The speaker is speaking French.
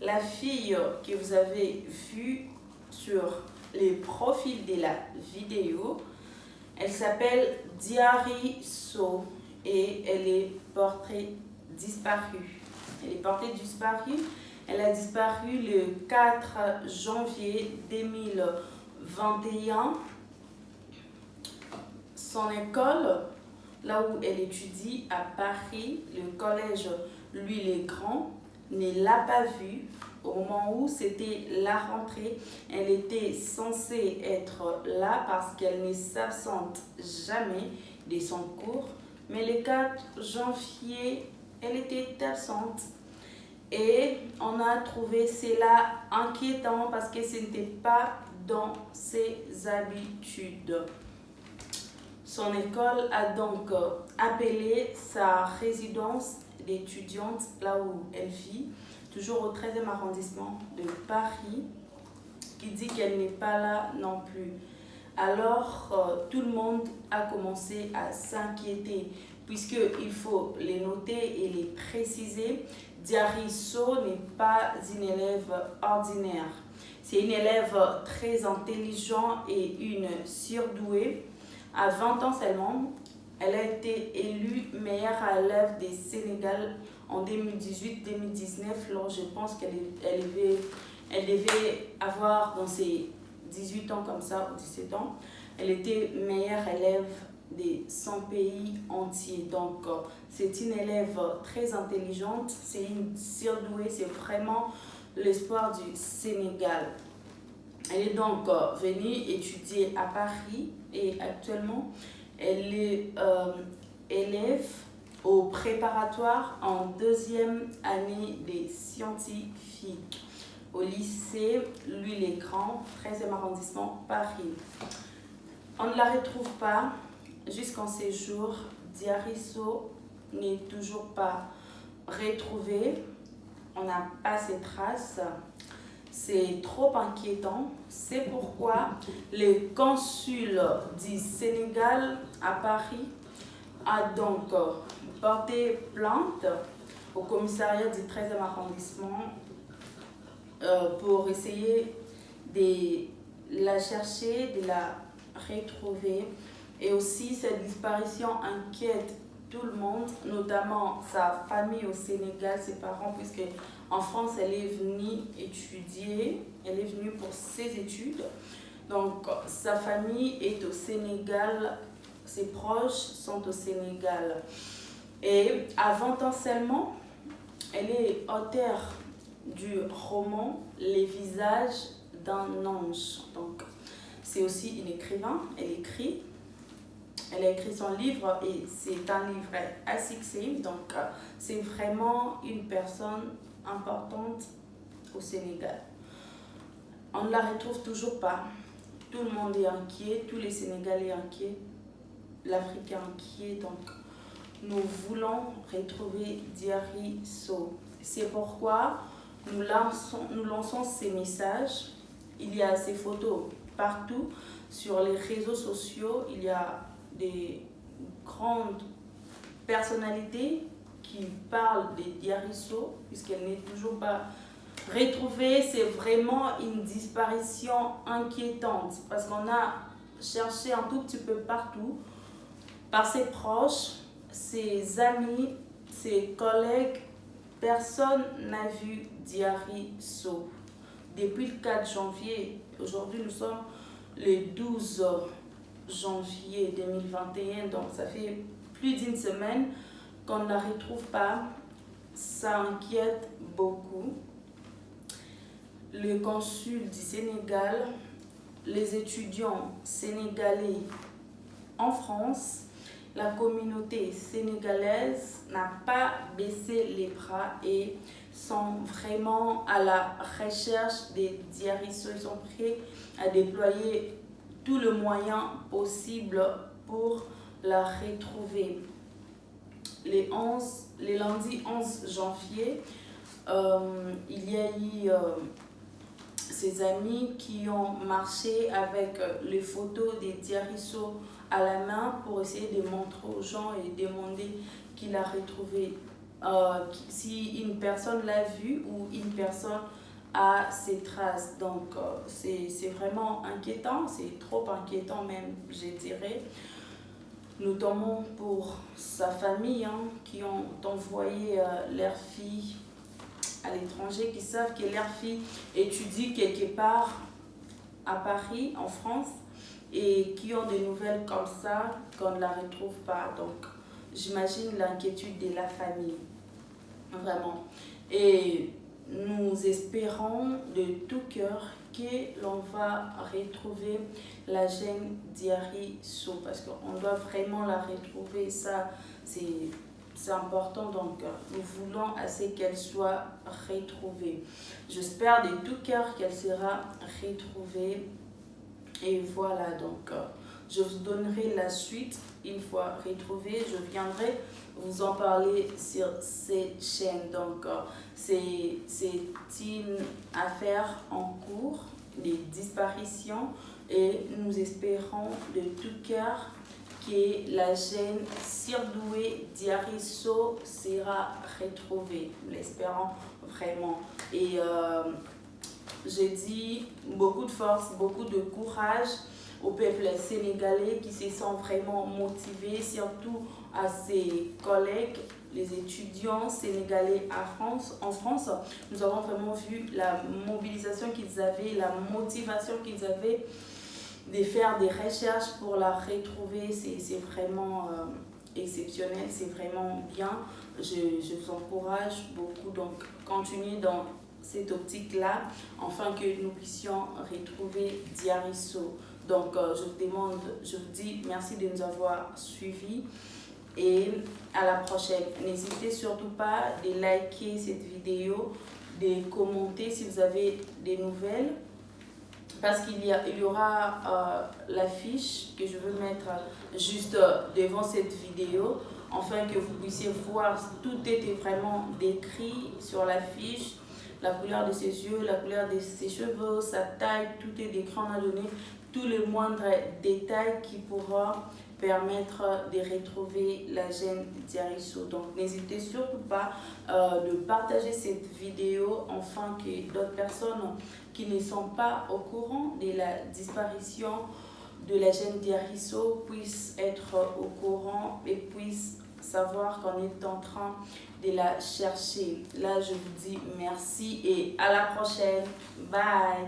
La fille que vous avez vue sur les profils de la vidéo, elle s'appelle Diary So et elle est portée disparue. Elle est portée disparue. Elle a disparu le 4 janvier 2021. Son école, là où elle étudie à Paris, le collège Louis-le-Grand, ne l'a pas vue. Au moment où c'était la rentrée, elle était censée être là parce qu'elle ne s'absente jamais de son cours. Mais le 4 janvier, elle était absente. Et on a trouvé cela inquiétant parce que ce n'était pas dans ses habitudes. Son école a donc appelé sa résidence d'étudiante, là où elle vit, toujours au 13e arrondissement de Paris, qui dit qu'elle n'est pas là non plus. Alors, tout le monde a commencé à s'inquiéter, puisqu'il faut les noter et les préciser. Diary So n'est pas une élève ordinaire. C'est une élève très intelligente et une surdouée. À 20 ans seulement, elle a été élue meilleure élève des Sénégal en 2018-2019. Alors je pense qu'elle devait avoir dans ses 18 ans comme ça, ou 17 ans, elle était meilleure élève des 100 pays entiers. Donc, c'est une élève très intelligente, c'est une surdouée, c'est vraiment l'espoir du Sénégal. Elle est donc venue étudier à Paris et actuellement, elle est élève au préparatoire en 2e année des scientifiques au lycée Louis-le-Grand, 13e arrondissement, Paris. On ne la retrouve pas jusqu'en ces jours. Diary So n'est toujours pas retrouvée. On n'a pas ses traces. C'est trop inquiétant. C'est pourquoi le consul du Sénégal à Paris a donc porté plainte au commissariat du 13e arrondissement pour essayer de la chercher, de la retrouver. Et aussi, cette disparition inquiète tout le monde, notamment sa famille au Sénégal, ses parents, puisque en France, elle est venue étudier, elle est venue pour ses études. Donc, sa famille est au Sénégal, ses proches sont au Sénégal. Et à 20 ans seulement, elle est auteure du roman Les visages d'un ange. Donc, c'est aussi une écrivain, elle a écrit son livre et c'est un livre à succès. Donc, c'est vraiment une personne importante au Sénégal. On ne la retrouve toujours pas. Tout le monde est inquiet, tous les Sénégalais inquiets, l'Afrique est inquiet. Donc, nous voulons retrouver Diary So. C'est pourquoi nous lançons ces messages. Il y a ces photos partout sur les réseaux sociaux. Il y a des grandes personnalités qui parlent de Diary So, puisqu'elle n'est toujours pas retrouvée. C'est vraiment une disparition inquiétante parce qu'on a cherché un tout petit peu partout, par ses proches, ses amis, ses collègues. Personne n'a vu Diary So. Depuis le 4 janvier, aujourd'hui nous sommes le 12 janvier 2021, donc ça fait plus d'une semaine qu'on ne la retrouve pas. Ça inquiète beaucoup. Le consul du Sénégal, les étudiants sénégalais en France, la communauté sénégalaise n'a pas baissé les bras et sont vraiment à la recherche des Diary So. Ils sont prêts à déployer tout le moyen possible pour la retrouver. Le lundi 11 janvier, il y a eu ses amis qui ont marché avec les photos des Diary So à la main pour essayer de montrer aux gens et demander qui l'a retrouvé si une personne l'a vu ou une personne a ses traces. Donc, c'est vraiment inquiétant, c'est trop inquiétant même, je dirais. Notamment pour sa famille, hein, qui ont envoyé leur fille à l'étranger, qui savent que leur fille étudie quelque part à Paris, en France, et qui ont des nouvelles comme ça qu'on ne la retrouve pas. Donc, j'imagine l'inquiétude de la famille, vraiment. Et nous espérons de tout cœur que l'on va retrouver la jeune Diary So, parce qu'on doit vraiment la retrouver, ça c'est important, donc nous voulons assez qu'elle soit retrouvée. J'espère de tout cœur qu'elle sera retrouvée. Et voilà, donc je vous donnerai la suite une fois retrouvée. Je viendrai vous en parler sur cette chaîne. Donc, c'est une affaire en cours, des disparitions, et nous espérons de tout cœur que la jeune surdouée Diary So sera retrouvée. Nous l'espérons vraiment. Et je dis beaucoup de force, beaucoup de courage au peuple sénégalais qui se sent vraiment motivé, surtout à ses collègues, les étudiants sénégalais en France. Nous avons vraiment vu la mobilisation qu'ils avaient, la motivation qu'ils avaient de faire des recherches pour la retrouver. C'est vraiment exceptionnel, c'est vraiment bien. Je vous encourage beaucoup, donc continuez dans cette optique-là, afin que nous puissions retrouver Diary So. Donc, je vous dis merci de nous avoir suivis et à la prochaine. N'hésitez surtout pas de liker cette vidéo, de commenter si vous avez des nouvelles, parce qu'il y aura l'affiche que je veux mettre juste devant cette vidéo, afin que vous puissiez voir, tout était vraiment décrit sur l'affiche. La couleur de ses yeux, la couleur de ses cheveux, sa taille, tout est décrit. On a donné tous les moindres détails qui pourront permettre de retrouver la jeune Diary So. Donc n'hésitez surtout pas de partager cette vidéo, afin que d'autres personnes qui ne sont pas au courant de la disparition de la jeune Diary So puissent être au courant et puissent savoir qu'on est en train de la chercher. Là, je vous dis merci et à la prochaine. Bye!